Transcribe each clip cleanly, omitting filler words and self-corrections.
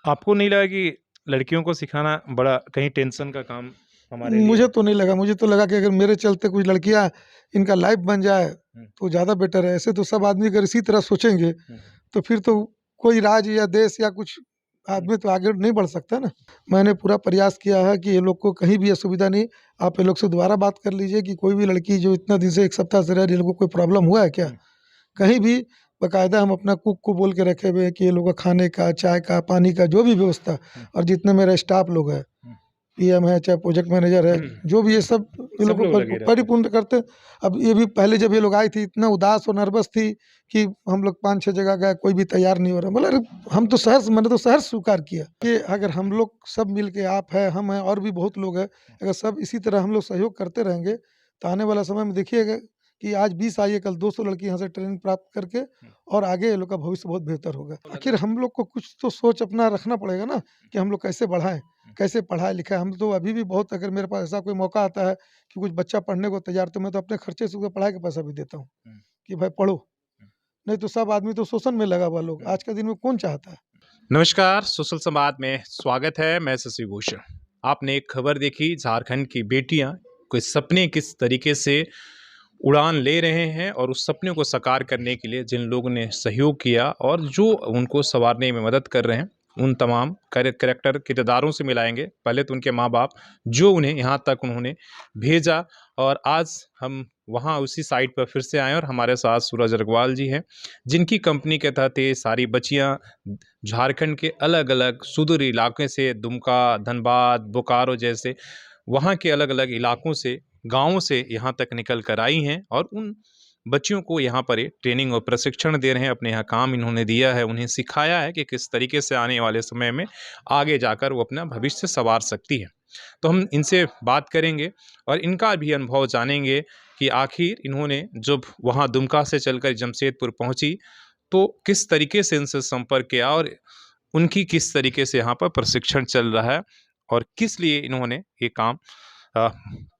आपको नहीं लगा कि लड़कियों को सिखाना बड़ा कहीं टेंशन का काम हमारे लिए मुझे है? तो नहीं लगा। मुझे तो लगा कि अगर मेरे चलते कुछ लड़कियां इनका लाइफ बन जाए हुँ, तो ज़्यादा बेटर है। ऐसे तो सब आदमी अगर इसी तरह सोचेंगे हुँ, तो फिर तो कोई राज्य या देश या कुछ हुँ, आदमी तो आगे नहीं बढ़ सकता ना। मैंने पूरा प्रयास किया है कि ये लोग को कहीं भी असुविधा नहीं। आप ये लोग से दोबारा बात कर लीजिए कि कोई भी लड़की जो इतना दिन से 1 सप्ताह से रह रही है, इनको कोई प्रॉब्लम हुआ है क्या? हुँ, कहीं भी बाकायदा हम अपना कुक को बोल के रखे हुए हैं कि ये लोग का खाने का, चाय का, पानी का जो भी व्यवस्था, हुँ, और जितने मेरे स्टाफ लोग हैं, हुँ, पीएम है चाहे प्रोजेक्ट मैनेजर है, हुँ, जो भी ये सब ये सब लोग लोग को लगे रहते हैं। परिपूर्ण करते हैं। अब ये भी पहले जब ये लोग आई थी इतना उदास और नर्वस थी कि हम लोग 5-6 जगह गए, कोई भी तैयार नहीं हो रहा। बोला अरे हम तो सहर्ष, मैंने तो सहर्ष स्वीकार किया कि अगर हम लोग सब मिल के, आप है, हम हैं और भी बहुत लोग हैं, अगर सब इसी तरह हम लोग सहयोग करते रहेंगे तो आने वाला समय में देखिएगा कि आज 20 आई है, कल 200 लड़की यहाँ से ट्रेनिंग प्राप्त करके, हुँ, और आगे ये लोग का भविष्य बहुत बेहतर होगा। तो आखिर हम लोग को कुछ तो सोच अपना रखना पड़ेगा ना कि हम लोग कैसे बढ़ाएँ, कैसे पढ़ाएँ लिखाएँ। हम तो अभी भी बहुत, अगर मेरे पास ऐसा कोई मौका आता है कि कुछ बच्चा पढ़ने को तैयार, तो मैं तो अपने खर्चे से उसको पढ़ाई का पैसा भी देता हूँ हुँ, कि भाई पढ़ो। हुँ, नहीं तो सब आदमी तो शोषण में लगा हुआ, लोग हुँ। आज के दिन में कौन चाहता है? नमस्कार, सोशल संवाद में स्वागत है। मैं शशि भूषण। आपने एक खबर देखी, झारखंड की बेटियां कोई सपने किस तरीके से उड़ान ले रहे हैं और उस सपने को साकार करने के लिए जिन लोगों ने सहयोग किया और जो उनको संवारने में मदद कर रहे हैं, उन तमाम कैरेक्टर किरदारों से मिलाएंगे। पहले तो उनके माँ बाप जो उन्हें यहाँ तक उन्होंने भेजा, और आज हम वहाँ उसी साइट पर फिर से आए और हमारे साथ सूरज अग्रवाल जी हैं, जिनकी कंपनी के तहत ये सारी बच्चियाँ झारखंड के अलग अलग सुदूर इलाके से, दुमका, धनबाद, बोकारो जैसे वहाँ के अलग अलग इलाकों से, गाँवों से यहाँ तक निकल कर आई हैं और उन बच्चियों को यहाँ पर ये ट्रेनिंग और प्रशिक्षण दे रहे हैं। अपने यहाँ काम इन्होंने दिया है, उन्हें सिखाया है कि किस तरीके से आने वाले समय में आगे जाकर वो अपना भविष्य संवार सकती है। तो हम इनसे बात करेंगे और इनका भी अनुभव जानेंगे कि आखिर इन्होंने जब वहाँ दुमका से चलकर जमशेदपुर पहुँची तो किस तरीके से इनसे संपर्क किया और उनकी किस तरीके से यहाँ पर प्रशिक्षण चल रहा है और किस लिए इन्होंने ये काम अ,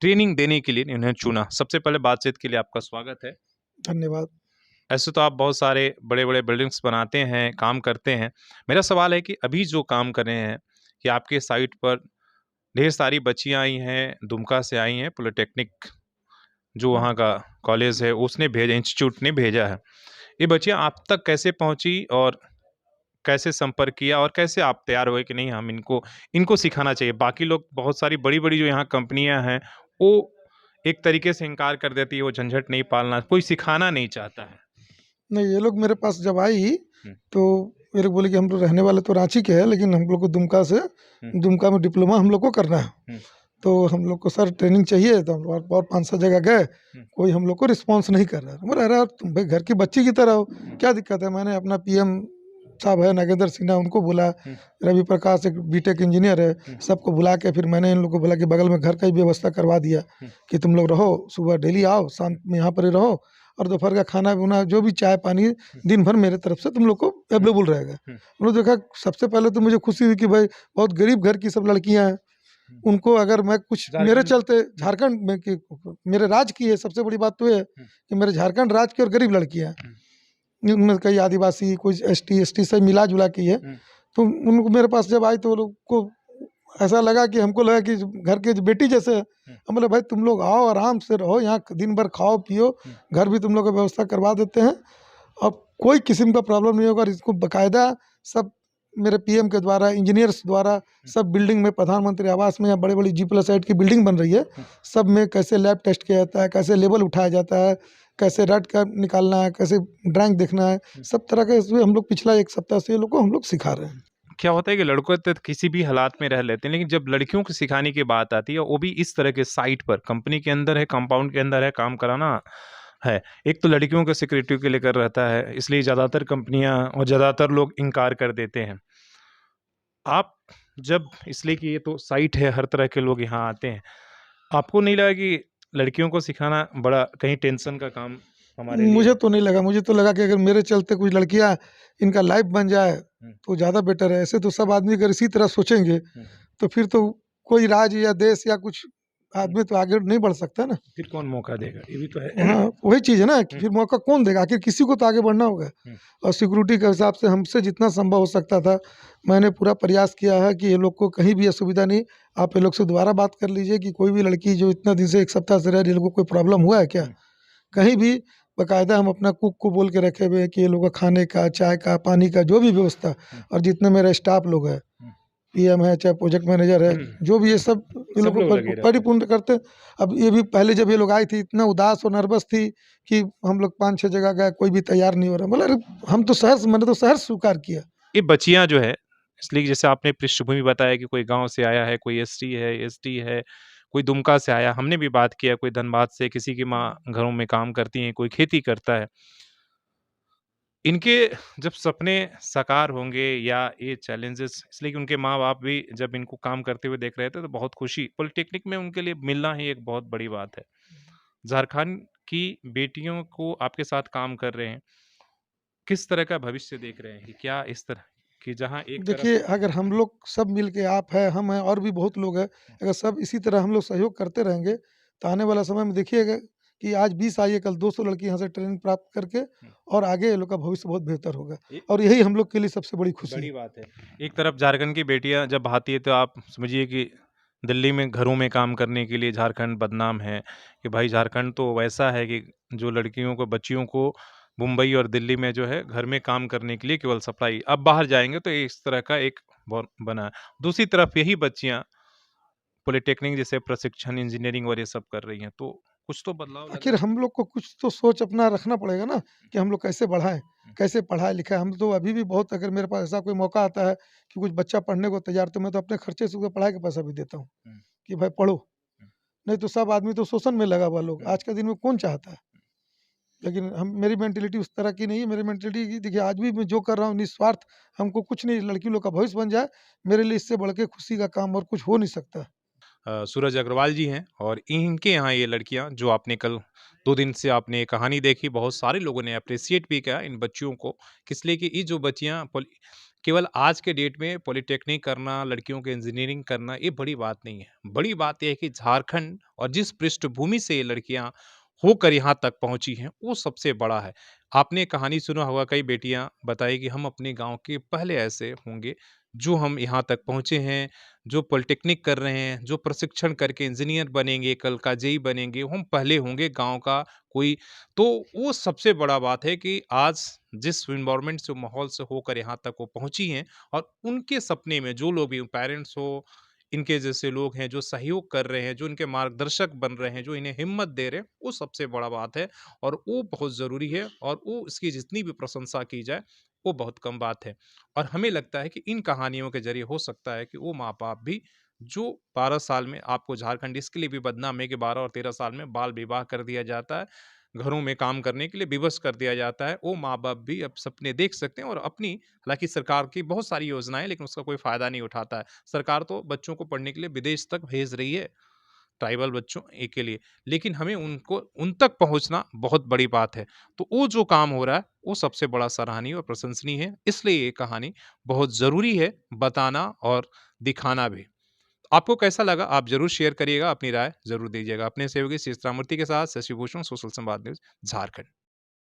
ट्रेनिंग देने के लिए इन्हें चुना। सबसे पहले बातचीत के लिए आपका स्वागत है। धन्यवाद। ऐसे तो आप बहुत सारे बड़े-बड़े बिल्डिंग्स बनाते हैं, काम करते हैं। मेरा सवाल है कि अभी जो काम कर रहे हैं कि आपके साइट पर ढेर सारी बच्चियाँ आई हैं, दुमका से आई हैं, पॉलिटेक्निक जो वहाँ का कॉलेज है उसने भेजा, इंस्टीट्यूट ने भेजा है। ये बच्चियाँ आप तक कैसे पहुँची और कैसे संपर्क किया और कैसे आप तैयार हुए कि नहीं हम इनको इनको सिखाना चाहिए? बाकी लोग बहुत सारी बड़ी-बड़ी जो यहाँ कंपनियाँ हैं, वो एक तरीके से इनकार कर देती है, वो झंझट नहीं पालना, कोई सिखाना नहीं चाहता है। नहीं, ये लोग मेरे पास जब आई हुँ, तो ये लोग बोले कि हम लोग रहने वाले तो रांची के हैं, लेकिन हम लोग को दुमका से, हुँ, दुमका में डिप्लोमा हम लोग को करना है। हुँ, तो हम लोग को सर ट्रेनिंग चाहिए, तो हम लोग और 5-6 जगह गए, हुँ, कोई हम लोग को रिस्पॉन्स नहीं कर रहा है। बोला अरे यार तुम भाई घर की बच्ची की तरह हो, हुँ, क्या दिक्कत है? मैंने अपना पीएम साहब है नागेंद्र सिन्हा, उनको बुला, हुँ, रवि प्रकाश एक बीटेक इंजीनियर है, हुँ, सबको बुला के फिर मैंने इन लोग को बोला कि बगल में घर का ही व्यवस्था करवा दिया हुँ, कि तुम लोग रहो, सुबह डेली आओ, शाम में यहाँ पर ही रहो, और दोपहर का खाना पीना जो भी चाय पानी दिन भर मेरे तरफ से तुम लोग को हुँ, अवेलेबल रहेगा। हुँ, उन्होंने देखा, सबसे पहले तो मुझे खुशी हुई कि भाई बहुत गरीब घर की सब लड़कियां हैं, हुँ, उनको अगर मैं कुछ मेरे झारखंड चलते हुँ, झारखंड में कि मेरे राज्य की है, सबसे बड़ी बात तो ये है हुँ, कि मेरे झारखंड राज्य की और गरीब लड़कियां हुँ, हैं, उनमें कई आदिवासी, कुछ एसटी से मिला जुला की है। हुँ, तो उनको मेरे पास जब आई तो वो लोग को ऐसा लगा कि हमको लगा कि घर के जो बेटी जैसे है। हुँ, हम बोले भाई तुम लोग आओ, आराम से रहो, यहाँ दिन भर खाओ पियो, हुँ, घर भी तुम लोग का व्यवस्था करवा देते हैं, अब कोई किस्म का प्रॉब्लम नहीं होगा। और इसको बाकायदा सब मेरे पीएम के द्वारा, इंजीनियर्स द्वारा, सब बिल्डिंग में, प्रधानमंत्री आवास में या बड़े बड़ी G+8 की बिल्डिंग बन रही है, हुँ। सब में कैसे लैब टेस्ट किया जाता है, कैसे लेवल उठाया जाता है, कैसे रट का निकालना है, कैसे ड्राइंग देखना है, सब तरह का इसमें हम लोग पिछला 1 सप्ताह से ये लोग को हम लोग सिखा रहे हैं। क्या होता है कि लड़कों तो किसी भी हालात में रह लेते हैं, लेकिन जब लड़कियों को सिखाने की बात आती है, वो भी इस तरह के साइट पर, कंपनी के अंदर है, कंपाउंड के अंदर है, काम कराना है। एक तो लड़कियों का सिक्योरिटी को लेकर रहता है, इसलिए ज़्यादातर कंपनियां और ज़्यादातर लोग इनकार कर देते हैं। आप जब इसलिए कि ये तो साइट है, हर तरह के लोग यहाँ आते हैं, आपको नहीं लगा कि लड़कियों को सिखाना बड़ा कहीं टेंशन का काम हमारे लिए मुझे है? तो नहीं लगा। मुझे तो लगा कि अगर मेरे चलते कुछ लड़कियां इनका लाइफ बन जाए हुँ, तो ज़्यादा बेटर है। ऐसे तो सब आदमी अगर इसी तरह सोचेंगे हुँ, तो फिर तो कोई राज्य या देश या कुछ आदमी तो आगे नहीं बढ़ सकता ना। फिर कौन मौका देगा? ये भी तो है। हाँ, वही चीज़ है ना कि हुँ, फिर मौका कौन देगा? आखिर किसी को तो आगे बढ़ना होगा। हुँ, और सिक्योरिटी के हिसाब से हमसे जितना संभव हो सकता था, मैंने पूरा प्रयास किया है कि ये लोग को कहीं भी असुविधा नहीं। आप ये लोग से दोबारा बात कर लीजिए कि कोई भी लड़की जो इतना दिन से 1 सप्ताह से रह रही है, ये लोग को कोई प्रॉब्लम हुआ है क्या? हुँ, कहीं भी बाकायदा हम अपना कुक को बोल के रखे हुए हैं कि ये लोग का खाने का, चाय का, पानी का जो भी व्यवस्था, हुँ, और जितने मेरा स्टाफ लोग हैं, हुँ, पीएम है, चाहे प्रोजेक्ट मैनेजर है, हुँ, जो भी ये सब ये लोग सब को लोग लगे रहते हैं। परिपूर्ण करते हैं। अब ये भी पहले जब ये लोग आई थी इतना उदास और नर्वस थी कि हम लोग 5-6 जगह गए, कोई भी तैयार नहीं हो रहा। बोला, अरे हम तो मैंने तो शहर स्वीकार किया। ये बच्चियाँ जो है, इसलिए जैसे आपने पृष्ठभूमि बताया कि कोई गाँव से आया है, कोई एसटी है, एसटी है, कोई दुमका से आया, हमने भी बात किया, कोई धनबाद से, किसी की माँ घरों में काम करती हैं, कोई खेती करता है। इनके जब सपने साकार होंगे या ये चैलेंजेस, इसलिए कि उनके माँ-बाप भी जब इनको काम करते हुए देख रहे थे, तो बहुत खुशी पॉलिटेक्निक में उनके लिए मिलना ही एक बहुत बड़ी बात है। झारखंड की बेटियों को आपके साथ काम कर रहे हैं, किस तरह का भविष्य देख रहे हैं कि क्या इस तरह कि जहाँ एक तरफ देखिए, अगर हम लोग सब मिल के, आप हैं, हम हैं और भी बहुत लोग हैं, अगर सब इसी तरह हम लोग सहयोग करते रहेंगे, तो आने वाला समय में देखिएगा कि आज 20 आई है, कल 200 लड़की यहाँ से ट्रेनिंग प्राप्त करके, हुँ, और आगे ये लोग का भविष्य बहुत बेहतर होगा। ए और यही हम लोग के लिए सबसे बड़ी खुशी बड़ी है। बात है। एक तरफ झारखंड की बेटियाँ जब आती है तो आप समझिए कि दिल्ली में घरों में काम करने के लिए झारखंड बदनाम है, कि भाई झारखंड तो वैसा है कि जो लड़कियों को, बच्चियों को मुंबई और दिल्ली में जो है घर में काम करने के लिए केवल सप्लाई, अब बाहर जाएँगे तो इस तरह का एक बना है। दूसरी तरफ यही बच्चियाँ पॉलिटेक्निक जैसे प्रशिक्षण, इंजीनियरिंग और ये सब कर रही हैं, तो कुछ तो बदलाव लग आखिर रहा है। हम लोग को कुछ तो सोच अपना रखना पड़ेगा ना कि हम लोग कैसे बढ़ाएँ, हुँ, कैसे पढ़ाएँ-लिखाएँ। हम तो अभी भी बहुत, अगर मेरे पास ऐसा कोई मौका आता है कि कुछ बच्चा पढ़ने को तैयार, तो मैं तो अपने खर्चे से उसको पढ़ाई का पैसा भी देता हूँ हुँ, कि भाई पढ़ो। हुँ, नहीं तो सब आदमी तो शोषण में लगा हुआ, लोग हुँ, आज के दिन में कौन चाहता है? लेकिन हम, मेरी मेंटालिटी उस तरह की नहीं है। मेरी मेंटालिटी देखिए, आज भी मैं जो कर रहा हूँ निस्वार्थ, हमको कुछ नहीं, लड़की लोग का भविष्य बन जाए, मेरे लिए इससे बढ़ के खुशी का काम और कुछ हो नहीं सकता। सूरज अग्रवाल जी हैं और इनके यहाँ ये लड़कियाँ जो आपने कल 2 दिन से आपने ये कहानी देखी, बहुत सारे लोगों ने एप्रिशिएट भी किया इन बच्चियों को, किस लिए कि ये जो बच्चियाँ केवल आज के डेट में पॉलिटेक्निक करना, लड़कियों के इंजीनियरिंग करना, ये बड़ी बात नहीं है। बड़ी बात ये है कि झारखंड और जिस पृष्ठभूमि से ये लड़कियाँ होकर यहाँ तक पहुँची हैं, वो सबसे बड़ा है। आपने कहानी सुना होगा, कई बेटियाँ बताई कि हम अपने गाँव के पहले ऐसे होंगे, जो हम यहाँ तक पहुँचे हैं, जो पॉलिटेक्निक कर रहे हैं, जो प्रशिक्षण करके इंजीनियर बनेंगे, कल का जेईई बनेंगे, हम पहले होंगे गाँव का कोई। तो वो सबसे बड़ा बात है कि आज जिस एनवायरनमेंट से, माहौल से होकर यहाँ तक वो पहुँची हैं, और उनके सपने में जो लोग भी पेरेंट्स हो, इनके जैसे लोग हैं जो सहयोग कर रहे हैं, जो इनके मार्गदर्शक बन रहे हैं, जो इन्हें हिम्मत दे रहे हैं, वो सबसे बड़ा बात है और वो बहुत ज़रूरी है, और वो इसकी जितनी भी प्रशंसा की जाए, वो बहुत कम बात है। और हमें लगता है कि इन कहानियों के ज़रिए हो सकता है कि वो माँ-बाप भी जो 12 साल में, आपको झारखंड इसके लिए भी बदनाम है कि 12 और 13 साल में बाल विवाह कर दिया जाता है, घरों में काम करने के लिए विवश कर दिया जाता है, वो माँ-बाप भी अब सपने देख सकते हैं और अपनी, हालाँकि सरकार की बहुत सारी योजनाएँ हैं, लेकिन उसका कोई फ़ायदा नहीं उठाता है। सरकार तो बच्चों को पढ़ने के लिए विदेश तक भेज रही है, ट्राइबल बच्चों के लिए, लेकिन हमें उनको उन तक पहुँचना बहुत बड़ी बात है। तो वो जो काम हो रहा है, वो सबसे बड़ा सराहनीय और प्रशंसनीय है। इसलिए ये कहानी बहुत ज़रूरी है बताना और दिखाना भी। आपको कैसा लगा? आप ज़रूर शेयर करिएगा, अपनी राय ज़रूर दीजिएगा। अपने सहयोगी श्री रामूर्ति के साथ शशि भूषण, सोशल संवाद न्यूज़, झारखंड।